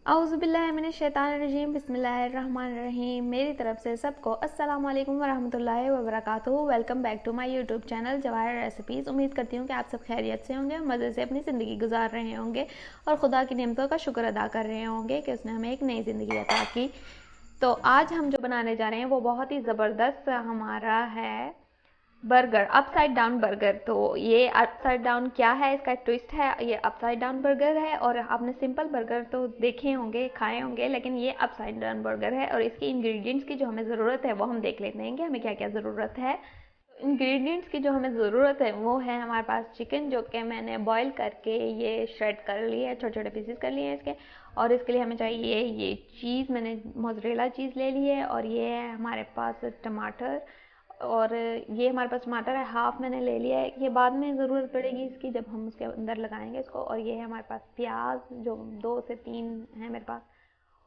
औज़ुबिल्लाहिमिनश्शैतानिर्रजीम बिस्मिल्लाहिर्रहमानिर्रहीम। मेरी तरफ से सबको अस्सलाम वालेकुम वरहमतुल्लाहि वबरकातुहू। Welcome back to my YouTube channel Jawahir recipes. उम्मीद करती हूँ कि आप सब खैरियत से होंगे, मज़े से अपनी ज़िंदगी गुजार रहे होंगे और खुदा की नेमतों का शुक्र अदा कर रहे होंगे कि उसने हमें एक नई ज़िंदगी अता की। तो आज हम जो बनाने जा रहे हैं वो बहुत ही ज़बरदस्त हमारा है बर्गर, अपसाइड डाउन बर्गर। तो ये अपसाइड डाउन क्या है, इसका एक ट्विस्ट है। ये अपसाइड डाउन बर्गर है और आपने सिंपल बर्गर तो देखे होंगे, खाए होंगे, लेकिन ये अपसाइड डाउन बर्गर है। और इसके इंग्रेडिएंट्स की जो हमें ज़रूरत है वो हम देख लेते हैं कि हमें क्या क्या ज़रूरत है। इंग्रेडिएंट्स की जो हमें ज़रूरत है वो है हमारे पास चिकन, जो कि मैंने बॉईल करके ये श्रेड कर लिया है, छोटे छोटे पीसेस कर लिए हैं इसके। और इसके लिए हमें चाहिए ये चीज़, मैंने मोज़रेला चीज़ ले ली है। और ये है हमारे पास टमाटर, और ये हमारे पास टमाटर है, हाफ मैंने ले लिया है। ये बाद में ज़रूरत पड़ेगी इसकी जब हम उसके अंदर लगाएंगे इसको। और ये है हमारे पास प्याज, जो 2 से 3 है मेरे पास।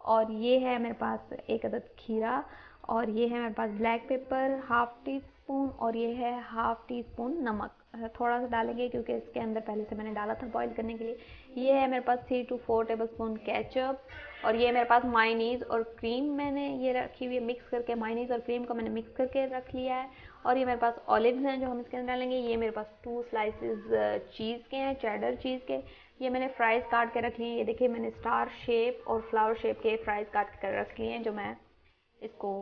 और ये है मेरे पास एक अदद खीरा। और ये है मेरे पास black pepper half teaspoon. और ये है हाफ टी स्पून नमक, थोड़ा सा डालेंगे क्योंकि इसके अंदर पहले से मैंने डाला था बॉईल करने के लिए। ये है मेरे पास 3 to 4 टेबल स्पून केचप। और ये मेरे पास मायोनीज़ और क्रीम मैंने ये रखी हुई है मिक्स करके, मायोनीज़ और क्रीम को मैंने मिक्स करके रख लिया है। और ये मेरे पास ऑलिव्स हैं जो हम इसके अंदर डालेंगे। ये मेरे पास 2 स्लाइसेस चीज़ के हैं, चेडर चीज़ के। ये मैंने फ्राइज़ काट के रख लिए हैं। ये देखिए मैंने स्टार शेप और फ्लावर शेप के फ्राइज़ काट कर रख लिए हैं जो मैं इसको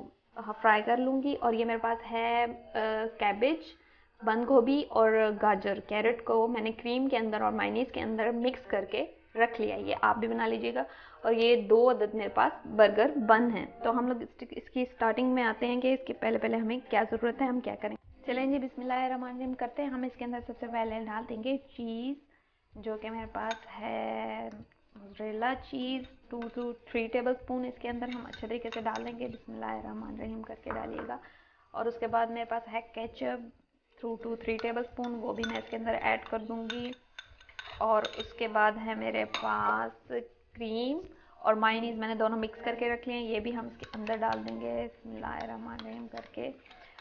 फ्राई कर लूँगी। और ये मेरे पास है कैबेज, बंद गोभी और गाजर, कैरेट को मैंने क्रीम के अंदर और मायोनीज़ के अंदर मिक्स करके रख लिया। ये आप भी बना लीजिएगा। और ये 2 अदद मेरे पास बर्गर बन हैं। तो हम लोग इसकी स्टार्टिंग में आते हैं कि इसके पहले पहले हमें क्या ज़रूरत है, हम क्या करें। चलें जी, बिस्मिल्लाहिर्रहमानिर्रहीम करते हैं। हम इसके अंदर सबसे पहले डाल देंगे चीज़, जो कि मेरे पास है mozzarella cheese 2 to 3 table spoon. इसके अंदर हम अच्छे तरीके से डाल देंगे, बिस्मिल्लाहिर्रहमानिर्रहीम करके डालिएगा। और उसके बाद मेरे पास है केचप 2 to 3 टेबल स्पून, वो भी मैं इसके अंदर ऐड कर दूँगी। और उसके बाद है मेरे पास क्रीम और मायोनीज़, मैंने दोनों मिक्स करके रख लिए हैं, ये भी हम इसके अंदर डाल देंगे बिस्मिल्लाहिर्रहमानिर्रहीम करके।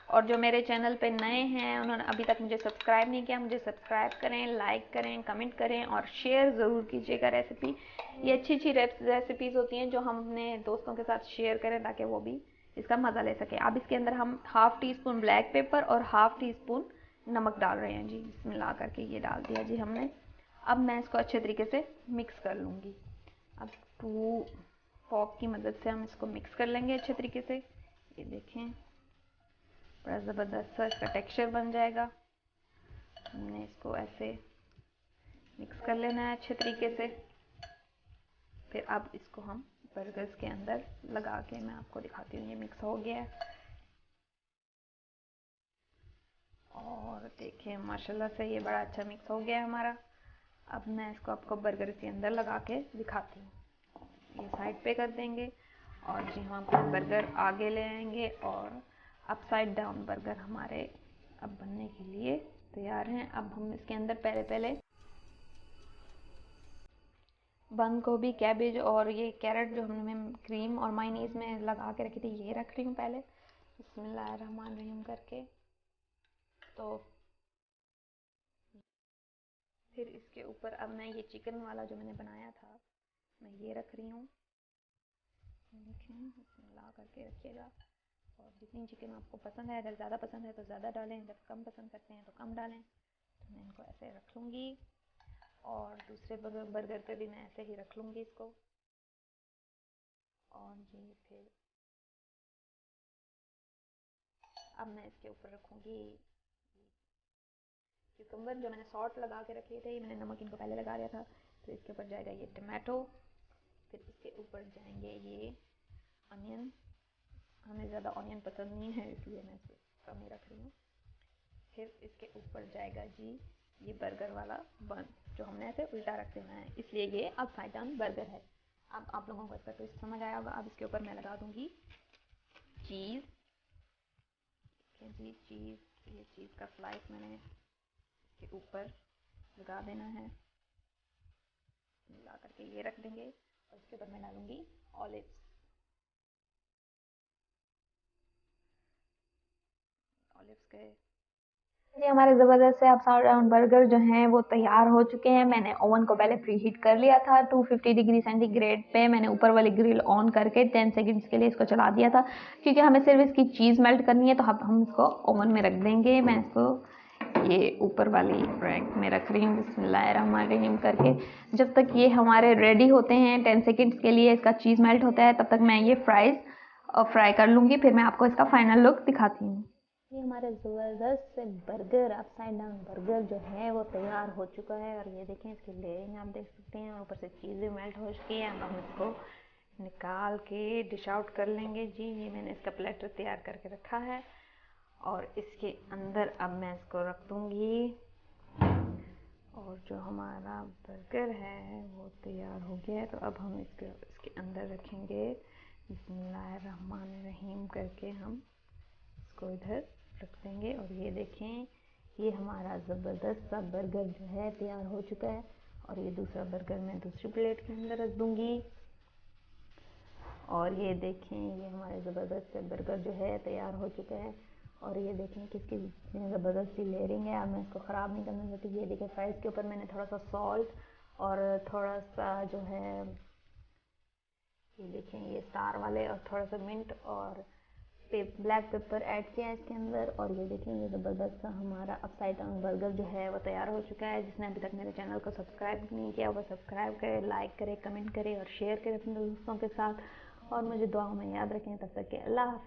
और जो मेरे चैनल पे नए हैं, उन्होंने अभी तक मुझे सब्सक्राइब नहीं किया, मुझे सब्सक्राइब करें, लाइक करें, कमेंट करें और शेयर ज़रूर कीजिएगा रेसिपी। ये अच्छी अच्छी रेसिपीज़ होती हैं जो हम अपने दोस्तों के साथ शेयर करें ताकि वो भी इसका मज़ा ले सकें। अब इसके अंदर हम half tea spoon black pepper और हाफ़ टी स्पून नमक डाल रहे हैं जी, बिस्मिल्लाह करके ये डाल दिया जी हमने। अब मैं इसको अच्छे तरीके से मिक्स कर लूँगी। अब 2 फॉक की मदद से हम इसको मिक्स कर लेंगे अच्छे तरीके से। ये देखें बड़ा ज़बरदस्त सा इसका टेक्सचर बन जाएगा। हमने इसको ऐसे मिक्स कर लेना है अच्छे तरीके से। फिर अब इसको हम बर्गर्स के अंदर लगा के मैं आपको दिखाती हूँ। ये मिक्स हो गया है और देखिए माशाल्लाह से ये बड़ा अच्छा मिक्स हो गया है हमारा। अब मैं इसको आपको बर्गर के अंदर लगा के दिखाती हूँ। ये साइड पे कर देंगे और जी हम अपना बर्गर आगे ले आएंगे। और अपसाइड डाउन बर्गर हमारे अब बनने के लिए तैयार हैं। अब हम इसके अंदर पहले पहले बंद गोभी, कैबेज और ये कैरेट जो हमने क्रीम और मायोनीज़ में लगा के रखी थी, ये रख रही हूँ पहले बिस्मिल्लाहिर्रहमानिर्रहीम करके। तो फिर इसके ऊपर अब मैं ये चिकन वाला जो मैंने बनाया था मैं ये रख रही हूँ। देखें बिस्मिल्लाह करके रखिएगा। और जितनी चिकन आपको पसंद है, अगर ज़्यादा पसंद है तो ज़्यादा डालें, अगर कम पसंद करते हैं तो कम डालें। तो मैं इनको ऐसे रख लूँगी और दूसरे बर्गर पे भी मैं ऐसे ही रख लूँगी इसको। और ये फिर अब मैं इसके ऊपर रखूँगी क्यूकम्बर जो मैंने सॉल्ट लगा के रखे थे, मैंने नमक इनको पहले लगा दिया था। तो इसके ऊपर जाएगा ये टमाटो, फिर इसके ऊपर जाएंगे ये अनियन। हमें ज़्यादा ऑनियन पसंद नहीं है इसलिए मैं इसे कम ही रख रही हूँ। फिर इसके ऊपर जाएगा जी ये बर्गर वाला बन, जो हमने ऐसे उल्टा रख देना है, इसलिए ये अपसाइड डाउन बर्गर है। अब आप लोगों को इसका ट्विस्ट समझ आया होगा। अब इसके ऊपर मैं लगा दूँगी चीज़। जी चीज़, ये चीज़ का स्लाइस मैंने इसके ऊपर लगा देना है, मिला करके ये रख देंगे। और इसके ऊपर मैं डालूँगी ऑलिव्स। ऑलिव्स के जी, हमारे ज़बरदस्त से अपसाइड डाउन बर्गर जो हैं वो तैयार हो चुके हैं। मैंने ओवन को पहले प्री हीट कर लिया था 250 डिग्री सेंटीग्रेड पे। मैंने ऊपर वाली ग्रिल ऑन करके 10 सेकंड्स के लिए इसको चला दिया था, क्योंकि हमें सिर्फ इसकी चीज़ मेल्ट करनी है। तो अब हम इसको ओवन में रख देंगे। मैं इसको ये ऊपर वाली रैक में रख रही हूँ बिस्मिल्लाहिर्रहमानिर्रहीम करके। जब तक ये हमारे रेडी होते हैं 10 सेकंड्स के लिए इसका चीज़ मेल्ट होता है, तब तक मैं ये फ्राई कर लूँगी। फिर मैं आपको इसका फाइनल लुक दिखाती हूँ। ये हमारे ज़बरदस्त से बर्गर अपसाइड डाउन बर्गर जो है वो तैयार हो चुका है। और ये देखें इसकी लेयरिंग आप देख सकते हैं, और ऊपर से चीज़ें मेल्ट हो चुकी हैं। अब हम इसको निकाल के डिश आउट कर लेंगे। जी, ये मैंने इसका प्लेटर तैयार करके रखा है, और इसके अंदर अब मैं इसको रख दूँगी। और जो हमारा बर्गर है वो तैयार हो गया है। तो अब हम इसके अंदर रखेंगे बिस्मिल्लाहिर्रहमानिर्रहीम करके हम इसको इधर रख देंगे। और ये देखें, ये हमारा ज़बरदस्त सा बर्गर जो है तैयार हो चुका है। और ये दूसरा बर्गर मैं दूसरी प्लेट के अंदर रख दूँगी। और ये देखें, ये हमारे ज़बरदस्त से बर्गर जो है तैयार हो चुका है। और ये देखें किसकी ज़बरदस्त सी लेयरिंग है। अब मैं इसको ख़राब नहीं करना चाहती। ये देखें, फ्राइज़ के ऊपर मैंने थोड़ा सा सॉल्ट और थोड़ा सा जो है, ये देखें, ये स्टार वाले और थोड़ा सा मिंट और ब्लैक पेपर ऐड किया है इसके अंदर। और ये देखें, ये ज़बरदस्त सा हमारा अपसाइड डाउन बर्गर जो है वो तैयार हो चुका है। जिसने अभी तक मेरे चैनल को सब्सक्राइब नहीं किया वो सब्सक्राइब करे, लाइक करे, कमेंट करे और शेयर करे अपने दोस्तों के साथ। और मुझे दुआओं में याद रखें। तब तक के अल्लाह हाफ़िज़।